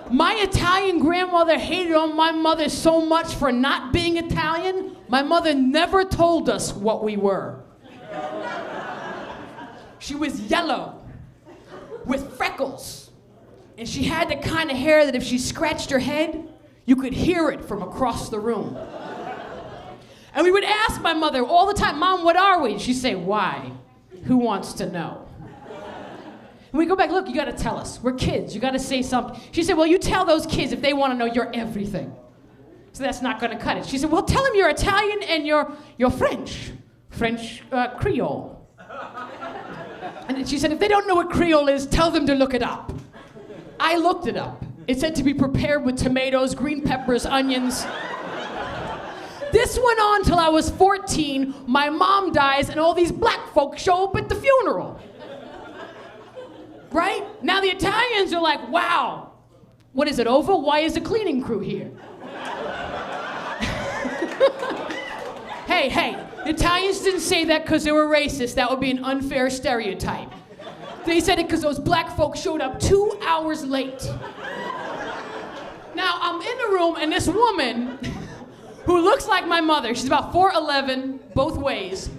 My Italian grandmother hated on my mother so much for not being Italian, my mother never told us what we were. She was yellow, with freckles, and she had the kind of hair that if she scratched her head, you could hear it from across the room. And we would ask my mother all the time, Mom, what are we? She'd say, why? Who wants to know? And we go back, look, you gotta tell us. We're kids, you gotta say something. She said, well, you tell those kids if they wanna know you're everything. So that's not gonna cut it. She said, well, tell them you're Italian and you're French. French Creole. And she said, if they don't know what Creole is, tell them to look it up. I looked it up. It said to be prepared with tomatoes, green peppers, onions. This went on till I was 14, my mom dies, and all these black folks show up at the funeral. Right? Now the Italians are like, wow, what is it over? Why is the cleaning crew here? Hey, the Italians didn't say that because they were racist. That would be an unfair stereotype. They said it because those black folks showed up 2 hours late. Now, I'm in the room, and this woman, who looks like my mother, she's about 4'11", both ways.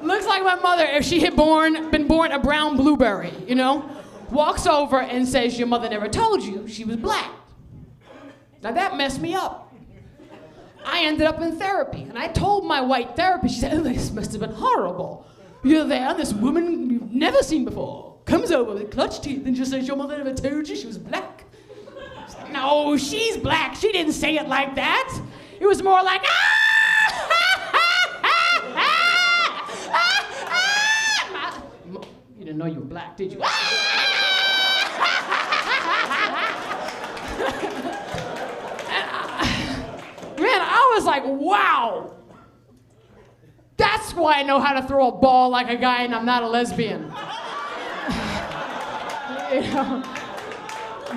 Looks like my mother if she had been born a brown blueberry, you know? Walks over and says, your mother never told you she was black. Now that messed me up. I ended up in therapy, and I told my white therapist, she said, oh, this must have been horrible. You're there, this woman you've never seen before comes over with clutched teeth and just says, your mother never told you she was black. I was like, no, she's black. She didn't say it like that. It was more like, you didn't know you were black, did you? Man, I was like, wow. That's why I know how to throw a ball like a guy and I'm not a lesbian. You know,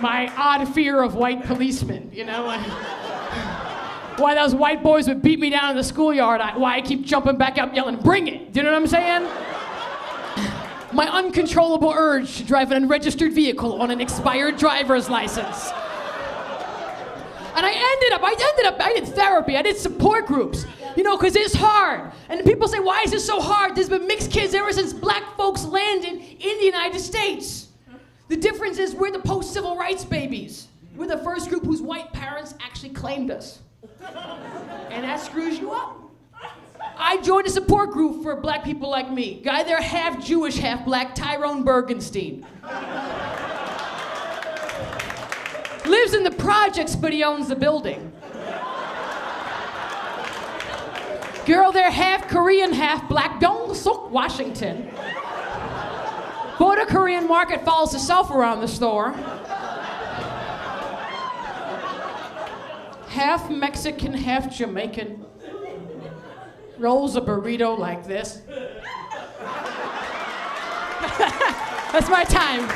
my odd fear of white policemen, you know? Why those white boys would beat me down in the schoolyard, why I keep jumping back up yelling, bring it! Do you know what I'm saying? My uncontrollable urge to drive an unregistered vehicle on an expired driver's license. And I did therapy, I did support groups, you know, because it's hard. And people say, why is it so hard? There's been mixed kids ever since black folks landed in the United States. The difference is we're the post-civil rights babies. We're the first group whose white parents actually claimed us. And that screws you up. I joined a support group for black people like me. Guy there, half Jewish, half black, Tyrone Bergenstein. Lives in the projects, but he owns the building. Girl there, half Korean, half black, Dong Suk, Washington. Bought a Korean market, follows herself around the store. Half Mexican, half Jamaican. Rolls a burrito like this. That's my time.